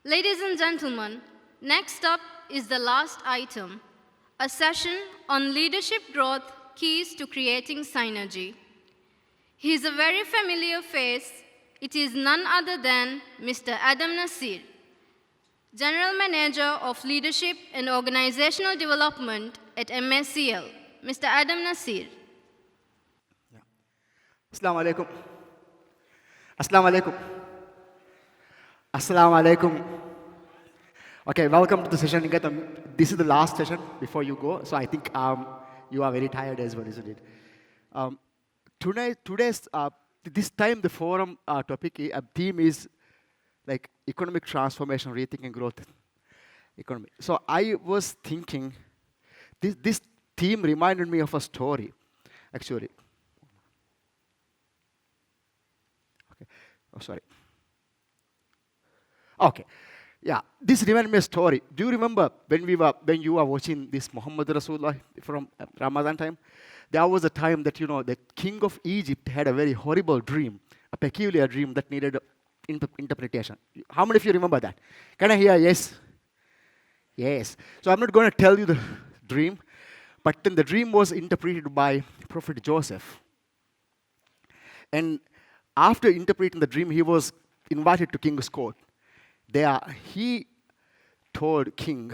Ladies and gentlemen, next up is the last item, a session on leadership growth keys to creating synergy. He is a very familiar face. It is none other than Mr. Adam Naseer, General Manager of Leadership and Organizational Development at MACL. Mr. Adam Naseer. Assalamu alaikum. Assalamu alaikum. Assalamu alaikum. Okay, welcome to the session. This is the last session before you go, so I think you are very tired as well, isn't it? This time the forum topic theme is like economic transformation, rethinking growth economy. So I was thinking, this theme reminded me of a story, actually. Okay. Oh, sorry. Okay. Yeah, this reminded me of a story. Do you remember when you were watching this Muhammad Rasulullah from Ramadan time? There was a time that, the king of Egypt had a very horrible dream, a peculiar dream that needed interpretation. How many of you remember that? Can I hear yes? Yes. So I'm not going to tell you the dream, but then the dream was interpreted by Prophet Joseph. And after interpreting the dream, he was invited to king's court. There, he told king,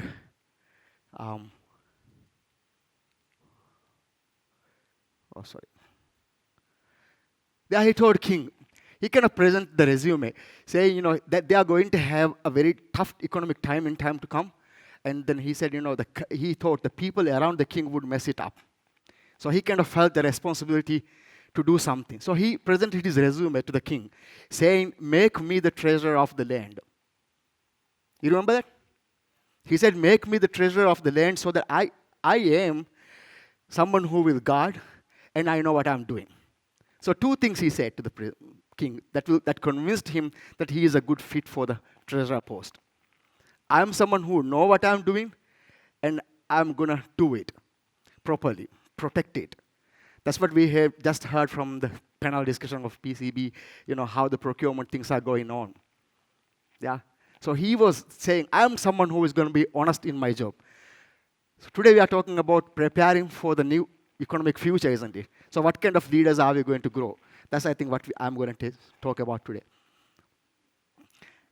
There he told king, he kind of present the resume, saying, that they are going to have a very tough economic time in time to come. And then he said, he thought the people around the king would mess it up. So he kind of felt the responsibility to do something. So he presented his resume to the king, saying, make me the treasurer of the land. You remember that? He said, make me the treasurer of the land so that I am someone who will guard and I know what I'm doing. So two things he said to the king that convinced him that he is a good fit for the treasurer post. I'm someone who know what I'm doing and I'm going to do it properly, protect it. That's what we have just heard from the panel discussion of PCB, how the procurement things are going on. Yeah. So he was saying, I'm someone who is going to be honest in my job. So today we are talking about preparing for the new economic future, isn't it? So what kind of leaders are we going to grow? That's, I think, what I'm going to talk about today.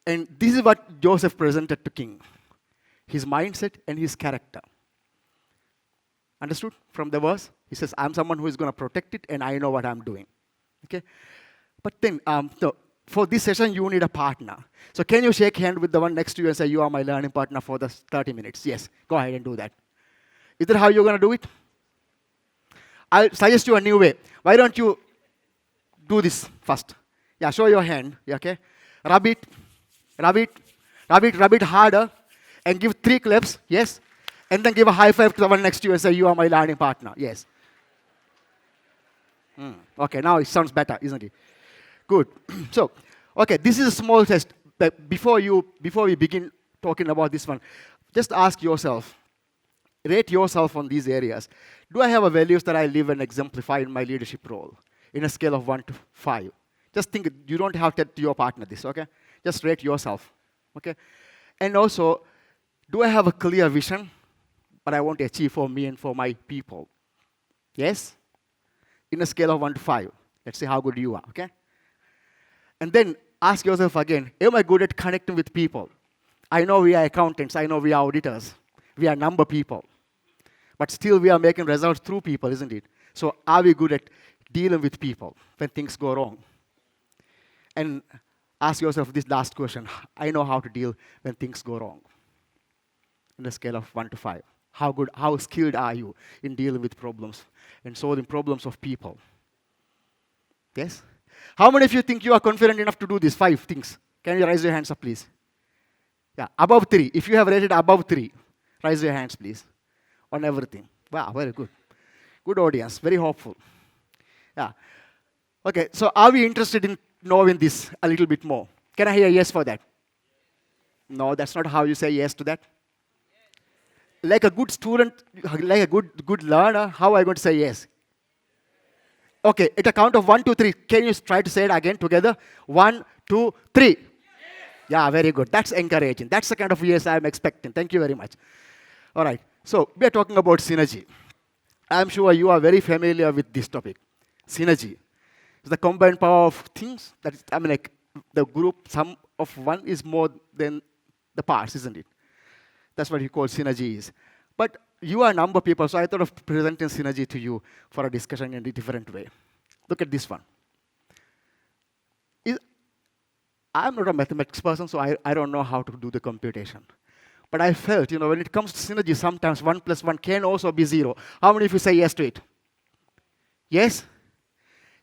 And this is what Joseph presented to king, his mindset and his character. Understood from the verse? He says, I'm someone who is going to protect it and I know what I'm doing. Okay? But then, for this session, you need a partner. So can you shake hand with the one next to you and say, you are my learning partner for the 30 minutes? Yes, go ahead and do that. Is that how you're going to do it? I'll suggest you a new way. Why don't you do this first? Yeah, show your hand, okay? Rub it harder, and give 3 claps, yes? And then give a high five to the one next to you and say, you are my learning partner, yes. Okay, now it sounds better, isn't it? Good. So, okay, this is a small test. But before we begin talking about this one, just ask yourself, rate yourself on these areas. Do I have a values that I live and exemplify in my leadership role in a scale of 1 to 5? Just think, you don't have to tell your partner this, okay? Just rate yourself, okay? And also, do I have a clear vision what I want to achieve for me and for my people? Yes? In a scale of 1 to 5. Let's see how good you are, okay? And then ask yourself again, am I good at connecting with people? I know we are accountants, I know we are auditors, we are number people. But still we are making results through people, isn't it? So are we good at dealing with people when things go wrong? And ask yourself this last question, I know how to deal when things go wrong. In a scale of 1 to 5. How skilled are you in dealing with problems and solving problems of people? Yes? How many of you think you are confident enough to do these 5 things? Can you raise your hands up, please? Yeah, above 3. If you have rated above 3, raise your hands, please. On everything. Wow, very good. Good audience, very hopeful. Yeah. Okay, so are we interested in knowing this a little bit more? Can I hear yes for that? No, that's not how you say yes to that. Like a good student, like a good learner, how are you going to say yes? Okay, at a count of 1, 2, 3, can you try to say it again together? 1, 2, 3. Yeah, very good. That's encouraging. That's the kind of yes I'm expecting. Thank you very much. All right. So we are talking about synergy. I'm sure you are very familiar with this topic. Synergy is the combined power of things. That is, I mean, like the group sum of one is more than the parts, isn't it? That's what you call synergy is. But you are number people, so I thought of presenting synergy to you for a discussion in a different way. Look at this one. Is, I'm not a mathematics person, so I don't know how to do the computation. But I felt, when it comes to synergy, sometimes 1 plus 1 can also be 0. How many of you say yes to it? Yes?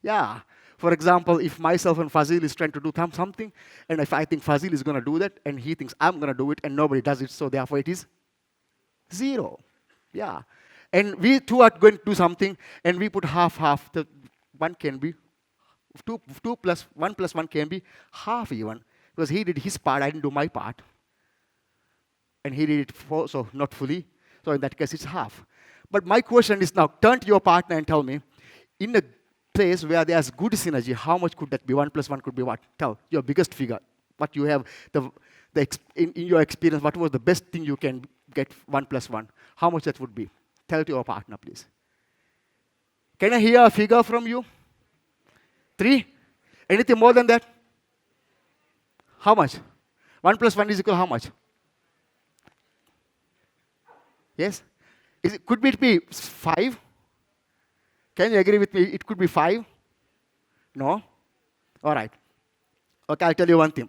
Yeah. For example, if myself and Fazil is trying to do something, and if I think Fazil is going to do that, and he thinks I'm going to do it, and nobody does it, so therefore it is 0. Yeah. And we two are going to do something, and we put half. The 1 can be 2 plus 1 plus 1 can be half even, because he did his part, I didn't do my part. And he did it so not fully. So in that case, it's half. But my question is now, turn to your partner and tell me, in a place where there's good synergy, how much could that be? 1 plus 1 could be what? Tell your biggest figure. What you have, in your experience, what was the best thing you can get 1 plus 1? How much that would be? Tell to your partner, please. Can I hear a figure from you? 3? Anything more than that? How much? 1 plus 1 is equal to how much? Yes? Could it be 5? Can you agree with me? It could be 5? No? All right. Okay, I'll tell you one thing.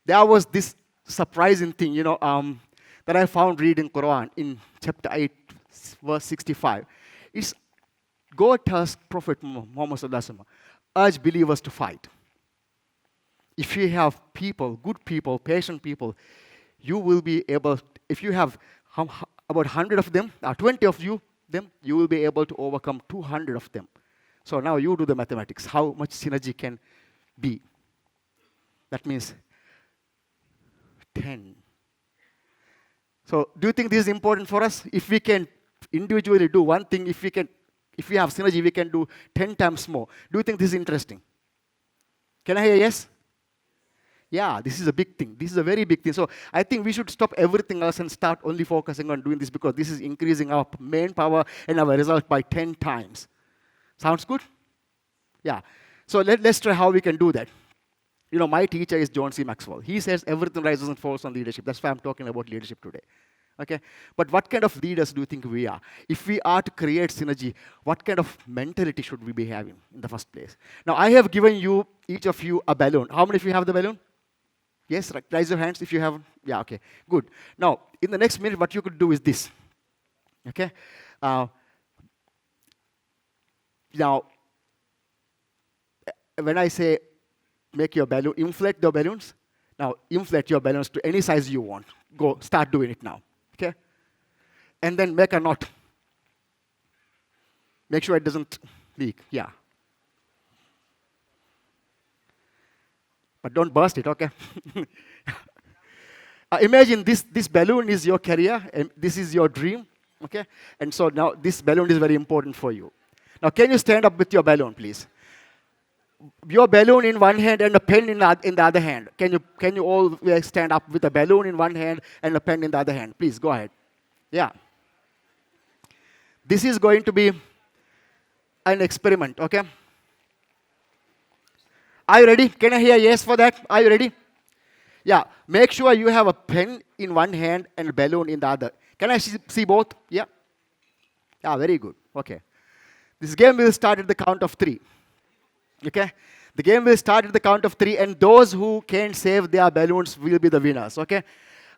There was this surprising thing, that I found reading Quran in chapter 8, verse 65. It's God tells Prophet Muhammad sallallahu alaihi wasallam, urge believers to fight. If you have people, good people, patient people, you will be able, if you have about 100 of them, 20 of them, you will be able to overcome 200 of them. So now you do the mathematics, how much synergy can be. That means 10. So do you think this is important for us? If we can individually do one thing, if we have synergy, we can do 10 times more. Do you think this is interesting? Can I hear yes? Yeah, this is a big thing. This is a very big thing. So I think we should stop everything else and start only focusing on doing this, because this is increasing our main power and our result by 10 times. Sounds good? Yeah. So let's try how we can do that. My teacher is John C. Maxwell. He says everything rises and falls on leadership. That's why I'm talking about leadership today. Okay? But what kind of leaders do you think we are? If we are to create synergy, what kind of mentality should we be having in the first place? Now, I have given you, each of you, a balloon. How many of you have the balloon? Yes, raise your hands if you have. Yeah, okay, good. Now, in the next minute, what you could do is this. Okay? Now, when I say make your balloon, inflate the balloons. Now, inflate your balloons to any size you want. Go, start doing it now. Okay? And then make a knot. Make sure it doesn't leak. Yeah. But don't burst it, okay? Imagine this balloon is your career, and this is your dream, okay? And so now this balloon is very important for you. Now, can you stand up with your balloon, please? Your balloon in one hand and a pen in the other hand. Can you all stand up with a balloon in one hand and a pen in the other hand? Please, go ahead. Yeah. This is going to be an experiment, okay? Are you ready? Can I hear yes for that? Are you ready? Yeah. Make sure you have a pen in one hand and a balloon in the other. Can I see both? Yeah. Yeah, very good. Okay. This game will start at the count of 3. Okay? The game will start at the count of 3, and those who can save their balloons will be the winners. Okay?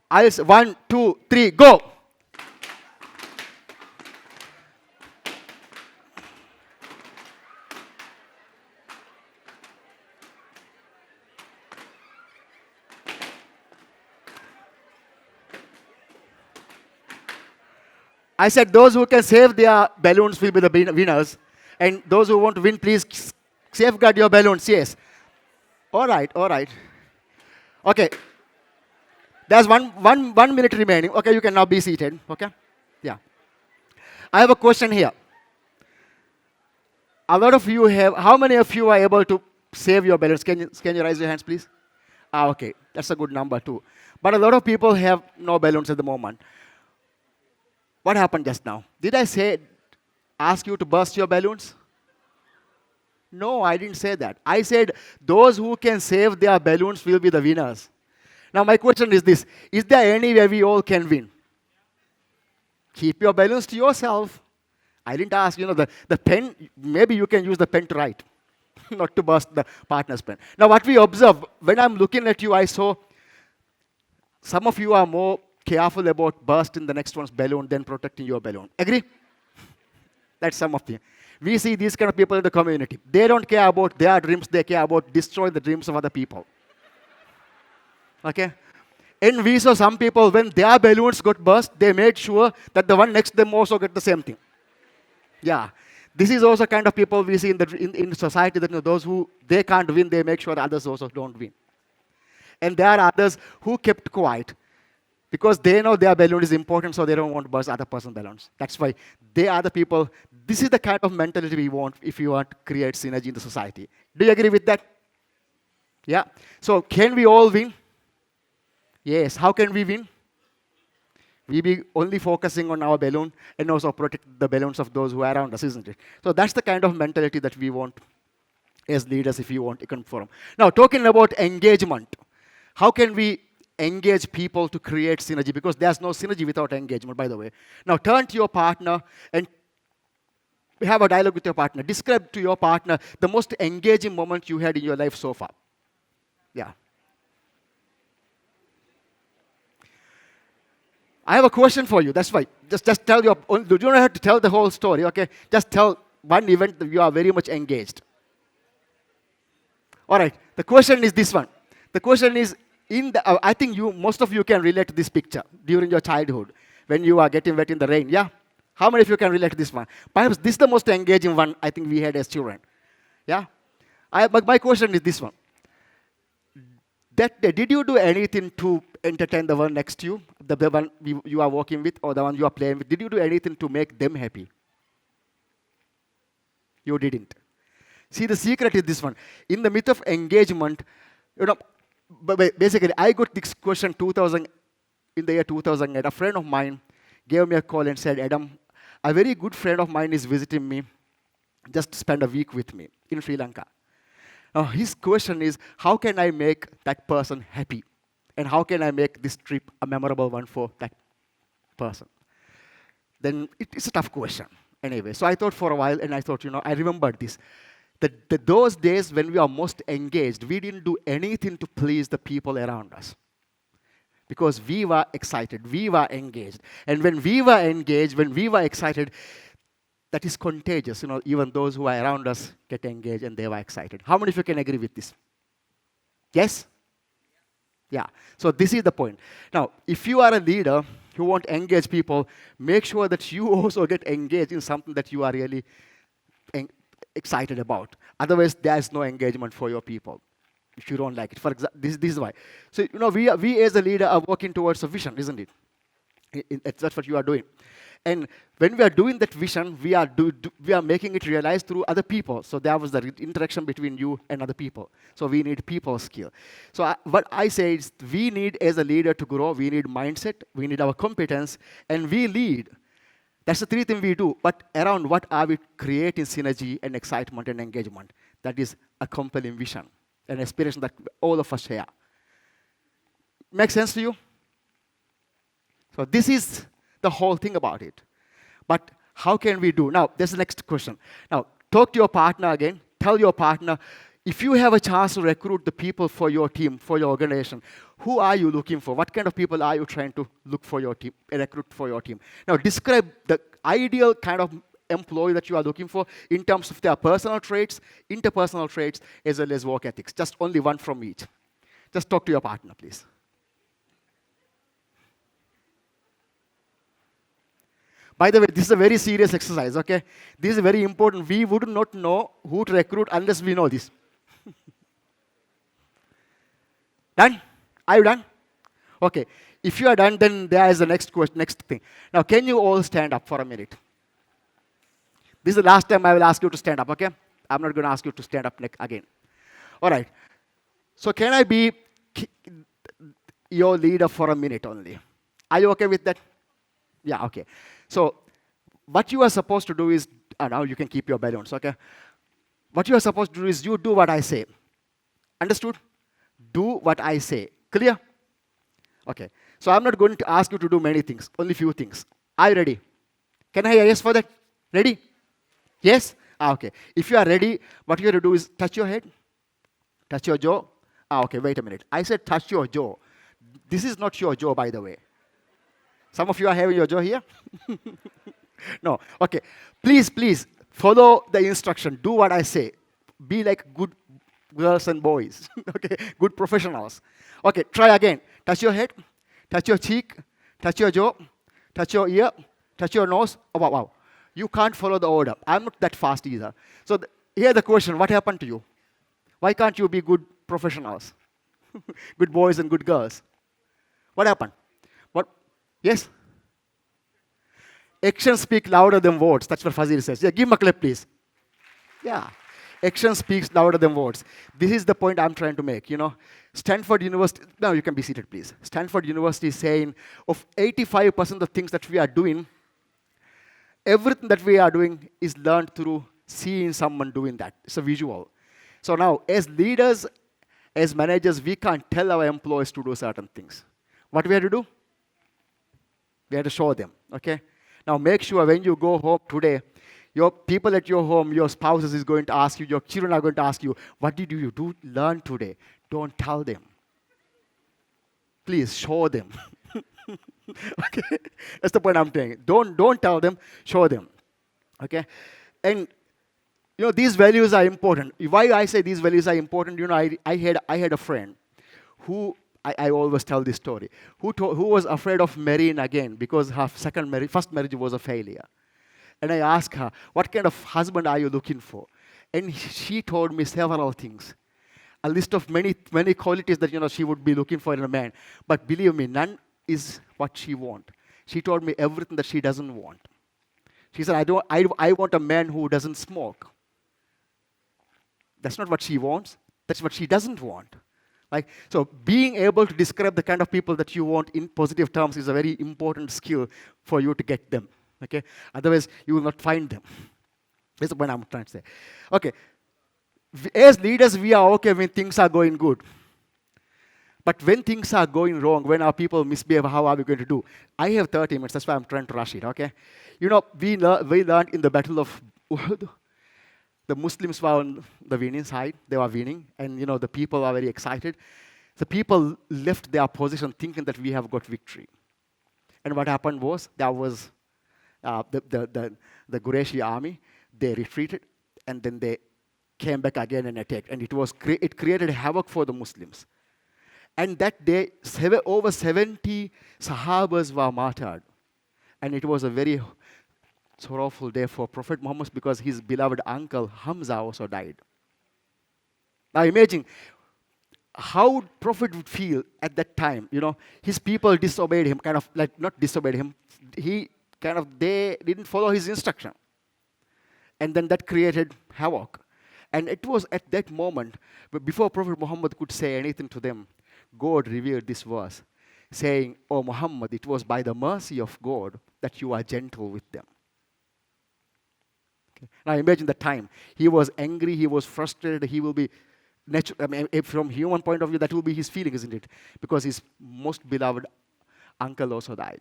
I'll say 1, 2, 3, go! I said those who can save their balloons will be the winners. And those who want to win, please safeguard your balloons. Yes. All right, all right. Okay. There's one minute remaining. Okay, you can now be seated. Okay? Yeah. I have a question here. A lot of you have, how many of you are able to save your balloons? Can you raise your hands, please? Ah, okay, that's a good number too. But a lot of people have no balloons at the moment. What happened just now? Did I say, ask you to burst your balloons? No, I didn't say that. I said those who can save their balloons will be the winners. Now, my question is this: is there any way we all can win? Keep your balloons to yourself. I didn't ask, the pen, maybe you can use the pen to write, not to burst the partner's pen. Now, what we observe, when I'm looking at you, I saw some of you are more careful about bursting the next one's balloon than protecting your balloon. Agree? That's some of you. We see these kind of people in the community. They don't care about their dreams, they care about destroying the dreams of other people. Okay? And we saw some people, when their balloons got burst, they made sure that the one next to them also get the same thing. Yeah. This is also kind of people we see in society that those who they can't win, they make sure the others also don't win. And there are others who kept quiet because they know their balloon is important, so they don't want to burst other person's balloons. That's why they are the people. This is the kind of mentality we want if you want to create synergy in the society. Do you agree with that? Yeah. So can we all win? Yes. How can we win? We be only focusing on our balloon and also protect the balloons of those who are around us, isn't it? So that's the kind of mentality that we want as leaders if you want Econ Forum. Now, talking about engagement, how can we engage people to create synergy? Because there's no synergy without engagement, by the way. Now, turn to your partner and have a dialogue with your partner. Describe to your partner the most engaging moment you had in your life so far. Yeah. I have a question for you. That's why. Just tell your. You don't have to tell the whole story, okay? Just tell one event that you are very much engaged. All right. The question is this one. The question is I think most of you can relate to this picture during your childhood when you are getting wet in the rain. Yeah. How many of you can relate to this one? Perhaps this is the most engaging one I think we had as children. Yeah. But my question is this one. That day, did you do anything to entertain the one next to you, the one you are working with, or the one you are playing with? Did you do anything to make them happy? You didn't. See, the secret is this one. In the myth of engagement, basically, I got this question in the year 2008. A friend of mine gave me a call and said, Adam, a very good friend of mine is visiting me, just spend a week with me in Sri Lanka. Now, his question is, how can I make that person happy? And how can I make this trip a memorable one for that person? Then it's a tough question. Anyway, so I thought for a while, and I thought, I remembered this. That those days when we are most engaged, we didn't do anything to please the people around us. Because we were excited, we were engaged. And when we were engaged, when we were excited, that is contagious. Even those who are around us get engaged and they were excited. How many of you can agree with this? Yes? Yeah. So this is the point. Now, if you are a leader who want to engage people, make sure that you also get engaged in something that you are really excited about. Otherwise, there is no engagement for your people if you don't like it. For example, this is why. So, we as a leader are working towards a vision, isn't it? That's what you are doing. And when we are doing that vision, we are making it realized through other people. So there was the interaction between you and other people. So we need people skill. So what I say is we need, as a leader, to grow. We need mindset. We need our competence. And we lead. That's the three things we do. But around what are we creating synergy and excitement and engagement? That is a compelling vision, an aspiration that all of us share. Make sense to you? So this is the whole thing about it. But how can we do? Now, there's the next question. Now, talk to your partner again. Tell your partner, if you have a chance to recruit the people for your team, for your organization, who are you looking for? What kind of people are you trying to look for your team, recruit for your team? Now, describe the ideal kind of employee that you are looking for in terms of their personal traits, interpersonal traits, as well as work ethics. Just only one from each. Just talk to your partner, please. By the way, this is a very serious exercise, okay? This is very important. We would not know who to recruit unless we know this. Done? Are you done? Okay. If you are done, then there is the next question, next thing. Now, can you all stand up for a minute? This is the last time I will ask you to stand up, okay? I'm not going to ask you to stand up again. All right. So can I be ki- your leader for a minute only. Are you okay with that? Yeah, okay. So what you are supposed to do is, now you can keep your balloons, okay? What you are supposed to do is you do what I say. Understood? Do what I say. Clear? Okay. So I'm not going to ask you to do many things, only few things. Are you ready? Can I hear yes for that? Ready? Yes? Okay. If you are ready, what you're going to do is touch your head, touch your jaw. Okay, wait a minute. I said touch your jaw. This is not your jaw, by the way. Some of you are having your jaw here. No. Okay. Please, follow the instruction. Do what I say. Be like good girls and boys. Okay. Good professionals. Okay. Try again. Touch your head. Touch your cheek. Touch your jaw. Touch your ear. Touch your nose. Oh, wow, wow. You can't follow the order. I'm not that fast either. So here the question: what happened to you? Why can't you be good professionals? Good boys and good girls. What happened? What? Yes? Actions speak louder than words. That's what Fazil says. Yeah, give him a clap, please. Yeah. Action speaks louder than words. This is the point I'm trying to make. Stanford University, now you can be seated, please. Stanford University is saying of 85% of things that we are doing, everything that we are doing is learned through seeing someone doing that. It's a visual. So now, as leaders, as managers, we can't tell our employees to do certain things. What we have to do? We have to show them, okay? Now make sure when you go home today, your people at your home, your spouses is going to ask you, your children are going to ask you, what did you learn today? Don't tell them. Please show them. Okay? That's the point I'm saying. Don't tell them, show them. Okay? And these values are important. Why I say these values are important, I had a friend who I always tell this story, who was afraid of marrying again because her first marriage was a failure. And I asked her, what kind of husband are you looking for? And she told me several things. A list of many qualities that she would be looking for in a man. But believe me, none is what she wants. She told me everything that she doesn't want. She said, I want a man who doesn't smoke. That's not what she wants. That's what she doesn't want. So being able to describe the kind of people that you want in positive terms is a very important skill for you to get them. Okay? Otherwise, you will not find them. That's the point I'm trying to say. Okay. As leaders, we are okay when things are going good. But when things are going wrong, when our people misbehave, how are we going to do? I have 30 minutes. That's why I'm trying to rush it. Okay? We learned in the Battle of Uhud, the Muslims were on the winning side. They were winning. And, the people are very excited. The people left their position thinking that we have got victory. And what happened was, there was the Qurayshi army. They retreated. And then they came back again and attacked. And it created havoc for the Muslims. And that day, over 70 Sahabas were martyred. And it was a very sorrowful day for Prophet Muhammad because his beloved uncle Hamza also died. Now imagine how Prophet would feel at that time. His people disobeyed him, not disobeyed him. They didn't follow his instruction. And then that created havoc. And it was at that moment, before Prophet Muhammad could say anything to them, God revealed this verse, saying, "Oh Muhammad, it was by the mercy of God that you are gentle with them." Okay. Now imagine the time. He was angry, he was frustrated, he will be, from human point of view, that will be his feeling, isn't it? Because his most beloved uncle also died.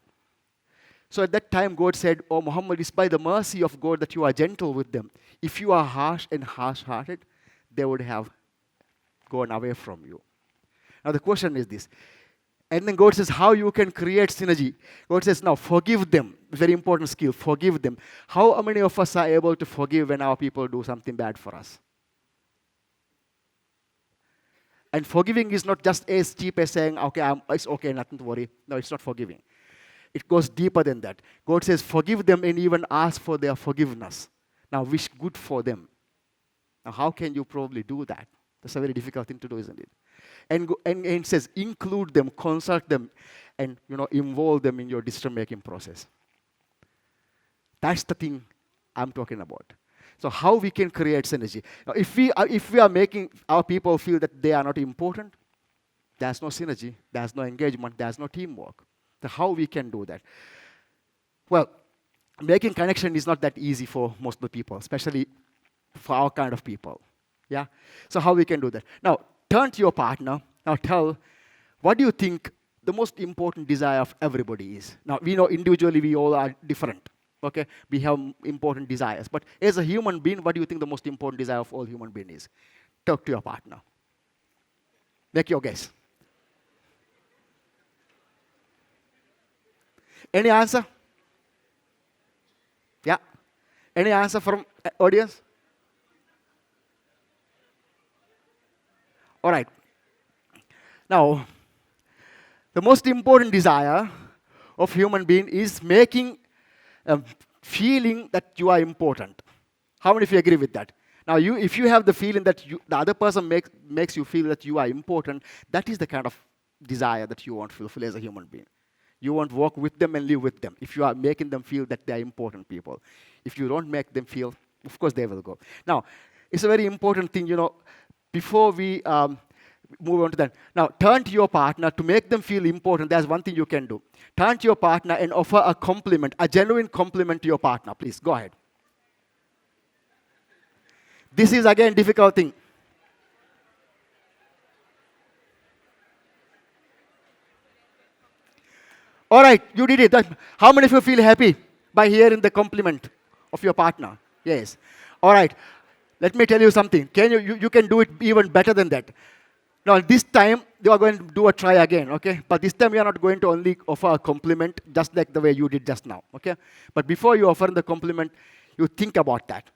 So at that time, God said, "Oh Muhammad, it's by the mercy of God that you are gentle with them. If you are harsh and harsh-hearted, they would have gone away from you." Now the question is this. And then God says how you can create synergy. God says, now forgive them. Very important skill, forgive them. How many of us are able to forgive when our people do something bad for us? And forgiving is not just as cheap as saying, okay, it's okay, nothing to worry. No, it's not forgiving. It goes deeper than that. God says, forgive them and even ask for their forgiveness. Now wish good for them. Now how can you probably do that? That's a very difficult thing to do, isn't it? And it says, include them, consult them, and involve them in your decision-making process. That's the thing I'm talking about. So how we can create synergy. Now, if we are making our people feel that they are not important, there's no synergy, there's no engagement, there's no teamwork. So how we can do that? Well, making connection is not that easy for most of the people, especially for our kind of people. Yeah? So how we can do that? Now, turn to your partner. Now tell, what do you think the most important desire of everybody is? Now, we know individually we all are different. Okay? We have important desires. But as a human being, what do you think the most important desire of all human beings is? Talk to your partner. Make your guess. Any answer? Yeah? Any answer from audience? All right. Now, the most important desire of human being is making a feeling that you are important. How many of you agree with that? Now, if you have the feeling that the other person makes you feel that you are important, that is the kind of desire that you want to fulfill as a human being. You want to walk with them and live with them if you are making them feel that they are important people. If you don't make them feel, of course they will go. Now, it's a very important thing, before we move on to that. Now, turn to your partner to make them feel important. There's one thing you can do. Turn to your partner and offer a compliment, a genuine compliment to your partner. Please, go ahead. This is, again, difficult thing. All right, you did it. How many of you feel happy by hearing the compliment of your partner? Yes. All right. Let me tell you something. You can do it even better than that. Now, this time, you are going to do a try again, okay? But this time, you are not going to only offer a compliment just like the way you did just now, okay? But before you offer the compliment, you think about that.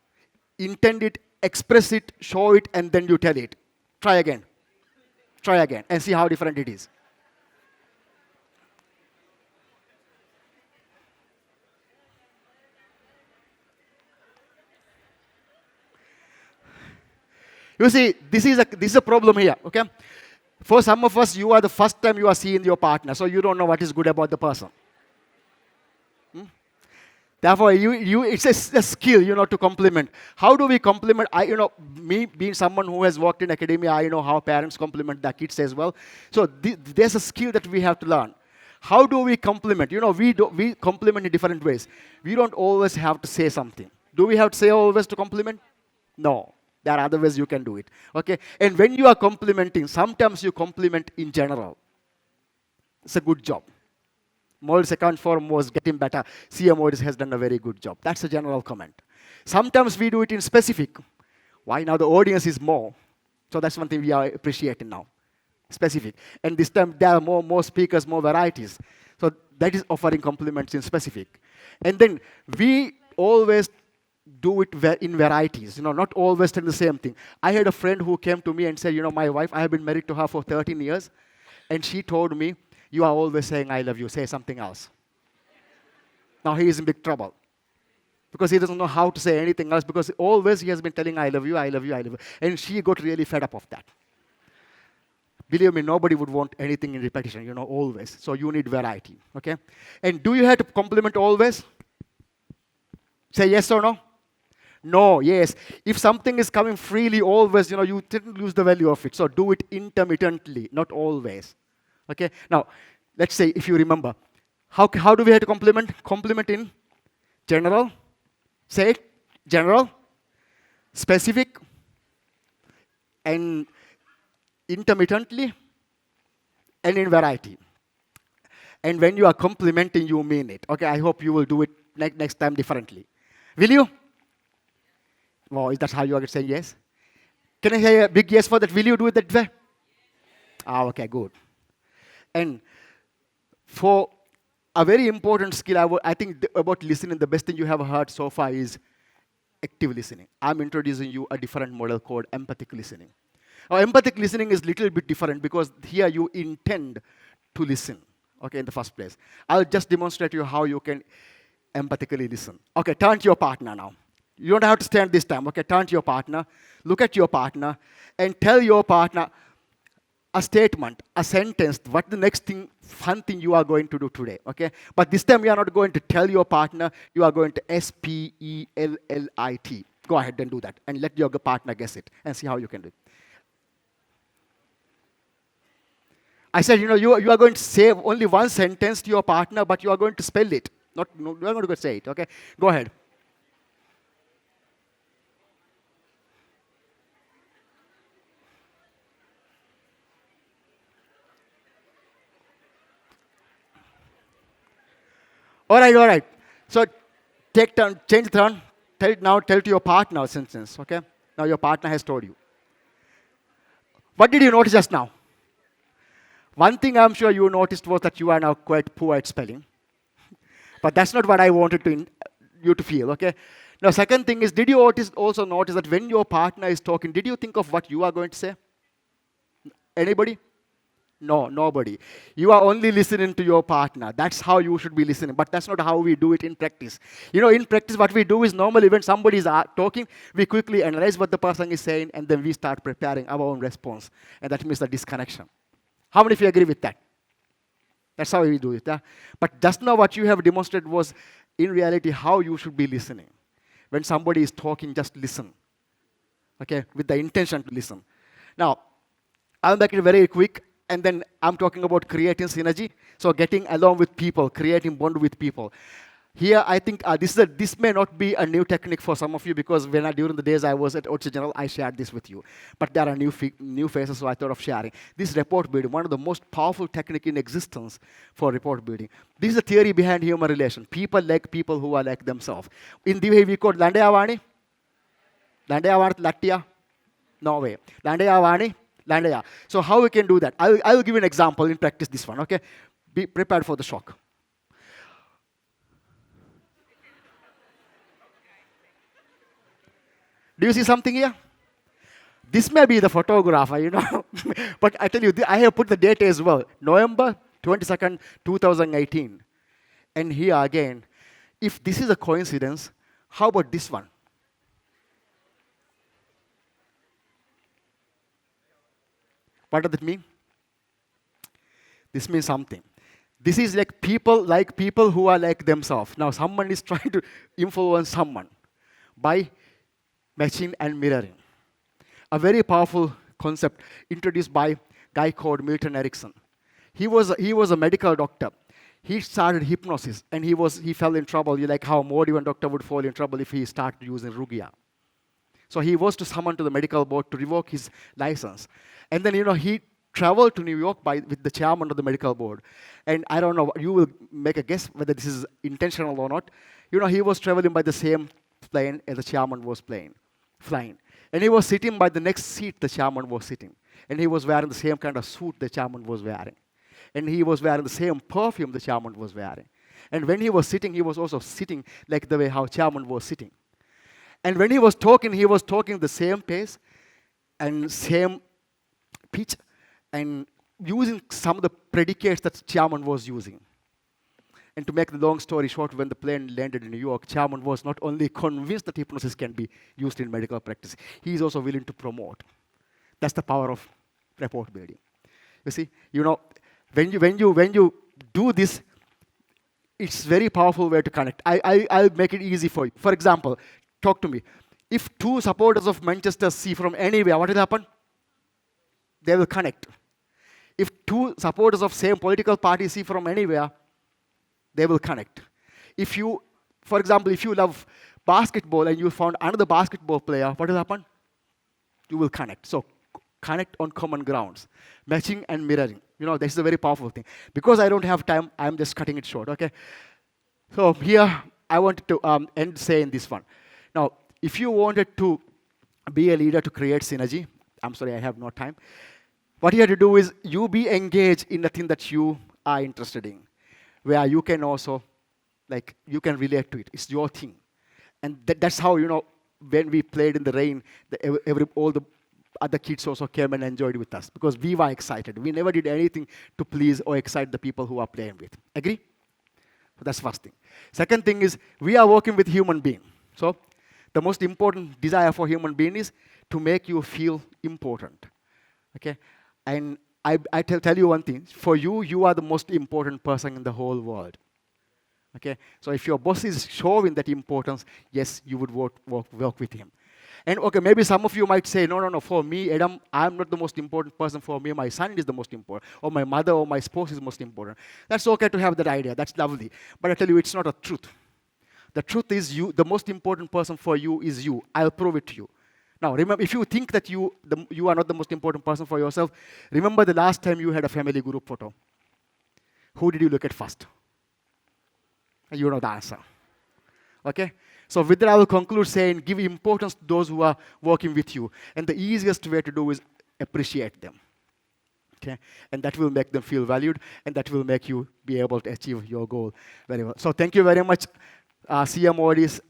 Intend it, express it, show it, and then you tell it. Try again. Try again, and see how different it is. You see, this is a problem here, okay? For some of us, you are the first time you are seeing your partner, so you don't know what is good about the person. Therefore, it's a skill, to compliment. How do we compliment? Me being someone who has worked in academia, I know how parents compliment their kids as well. So there's a skill that we have to learn. How do we compliment? We compliment in different ways. We don't always have to say something. Do we have to say always to compliment? No. There are other ways you can do it. Okay? And when you are complimenting, sometimes you compliment in general. It's a good job. Mold's account form was getting better. CMO has done a very good job. That's a general comment. Sometimes we do it in specific. Why? Now the audience is more. So that's one thing we are appreciating now. Specific. And this time there are more speakers, more varieties. So that is offering compliments in specific. And then we always do it in varieties, not always tell the same thing. I had a friend who came to me and said, my wife, I have been married to her for 13 years, and she told me, you are always saying I love you, say something else. Now he is in big trouble, because he doesn't know how to say anything else, because always he has been telling I love you, I love you, I love you. And she got really fed up of that. Believe me, nobody would want anything in repetition, always. So you need variety, okay? And do you have to compliment always? Say yes or no? No, yes. If something is coming freely always, you didn't lose the value of it. So do it intermittently, not always. Okay? Now, let's say, if you remember, how do we have to compliment? Compliment in general. Say it. General. Specific. And intermittently. And in variety. And when you are complimenting, you mean it. Okay, I hope you will do it next time differently. Will you? Oh, is that how you are saying yes? Can I hear a big yes for that? Will you do it that way? Okay, good. And for a very important skill, I think about listening, the best thing you have heard so far is active listening. I'm introducing you a different model called empathic listening. Now, empathic listening is a little bit different because here you intend to listen, okay, in the first place. I'll just demonstrate to you how you can empathically listen. Okay, turn to your partner now. You don't have to stand this time. Okay, turn to your partner, look at your partner, and tell your partner a statement, a sentence, what the next fun thing you are going to do today, okay? But this time you are not going to tell your partner, you are going to spellit. Go ahead and do that, and let your partner guess it, and see how you can do it. I said, you are going to say only one sentence to your partner, but you are going to spell it. Not, no, you are going to say it, okay? Go ahead. All right, all right. So take turn, change the turn. Tell to your partner sentence, okay? Now your partner has told you. What did you notice just now? One thing I'm sure you noticed was that you are now quite poor at spelling. But that's not what I wanted you to feel, okay? Now, second thing is, did you also notice that when your partner is talking, did you think of what you are going to say? Anybody? No, nobody. You are only listening to your partner. That's how you should be listening. But that's not how we do it in practice. In practice, what we do is normally when somebody is talking, we quickly analyze what the person is saying, and then we start preparing our own response. And that means the disconnection. How many of you agree with that? That's how we do it. Yeah? But just now what you have demonstrated was, in reality, how you should be listening. When somebody is talking, just listen. Okay? With the intention to listen. Now, I'll make it very quick, and then I'm talking about creating synergy. So getting along with people, creating bond with people. Here, I think this may not be a new technique for some of you, because during the days I was at Ocho General, I shared this with you. But there are new faces, so I thought of sharing. This report building, one of the most powerful technique in existence for report building. This is the theory behind human relation. People like people who are like themselves. In the way we call Landayavani? Landayavani Lattia? No way. Landayavani? Landaya. So how we can do that? I will give you an example in practice, this one, okay? Be prepared for the shock. Do you see something here? This may be the photographer, But I tell you, I have put the date as well. November 22nd, 2018. And here again, if this is a coincidence, how about this one? What does it mean? This means something. This is like people who are like themselves. Now someone is trying to influence someone by matching and mirroring. A very powerful concept introduced by a guy called Milton Erickson. He was a medical doctor. He started hypnosis, and he fell in trouble, like how a modern doctor would fall in trouble if he started using Rugia. So he was to summon to the medical board to revoke his license. And then, he traveled to New York with the chairman of the medical board. And I don't know, you will make a guess whether this is intentional or not. He was traveling by the same plane as the chairman was flying. And he was sitting by the next seat the chairman was sitting. And he was wearing the same kind of suit the chairman was wearing. And he was wearing the same perfume the chairman was wearing. And when he was sitting, he was also sitting like the way how chairman was sitting. And when he was talking the same pace and same pitch, and using some of the predicates that chairman was using. And to make the long story short, when the plane landed in New York, chairman was not only convinced that hypnosis can be used in medical practice, he is also willing to promote. That's the power of rapport building. You see, when you do this, it's very powerful way to connect. I'll make it easy for you. For example, talk to me. If two supporters of Manchester see from anywhere, what will happen? They will connect. If two supporters of same political party see from anywhere, they will connect. For example, if you love basketball and you found another basketball player, what will happen? You will connect. So connect on common grounds. Matching and mirroring. This is a very powerful thing. Because I don't have time, I'm just cutting it short, okay? So here, I wanted to end saying this one. Now, if you wanted to be a leader to create synergy, I'm sorry, I have no time. What you have to do is you be engaged in the thing that you are interested in, where you can also, you can relate to it. It's your thing. And that's how, when we played in the rain, all the other kids also came and enjoyed with us because we were excited. We never did anything to please or excite the people who are playing with. Agree? So that's first thing. Second thing is we are working with human being. So the most important desire for human being is to make you feel important. Okay? And I tell you one thing. For you, you are the most important person in the whole world. Okay? So if your boss is showing that importance, yes, you would work with him. And okay, maybe some of you might say, no, no, no, for me, Adam, I'm not the most important person. For me, my son is the most important, or my mother or my spouse is most important. That's okay to have that idea. That's lovely. But I tell you, it's not a truth. The truth is you, the most important person for you is you. I'll prove it to you. Now, remember, if you think that you are not the most important person for yourself, remember the last time you had a family group photo. Who did you look at first? You know the answer. Okay? So with that, I will conclude saying, give importance to those who are working with you. And the easiest way to do is appreciate them. Okay? And that will make them feel valued, and that will make you be able to achieve your goal very well. So thank you very much, CM Audis,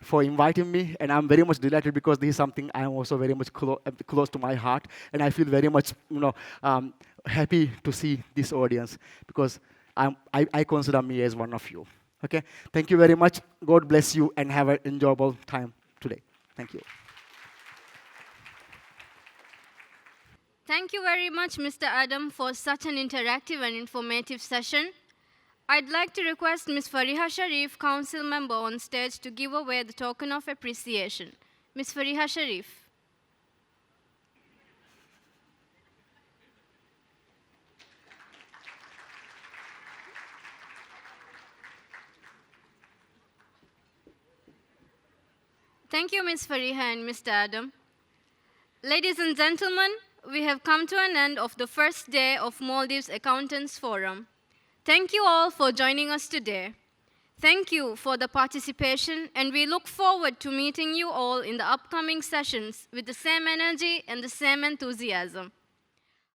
for inviting me, and I'm very much delighted because this is something I'm also very much close to my heart, and I feel very much, happy to see this audience because I consider me as one of you. Okay, thank you very much. God bless you, and have an enjoyable time today. Thank you. Thank you very much, Mr. Adam, for such an interactive and informative session. I'd like to request Ms. Fariha Sharif, Council Member, on stage to give away the token of appreciation. Ms. Fariha Sharif. Thank you, Ms. Fariha and Mr. Adam. Ladies and gentlemen, we have come to an end of the first day of Maldives Accountants Forum. Thank you all for joining us today. Thank you for the participation, and we look forward to meeting you all in the upcoming sessions with the same energy and the same enthusiasm.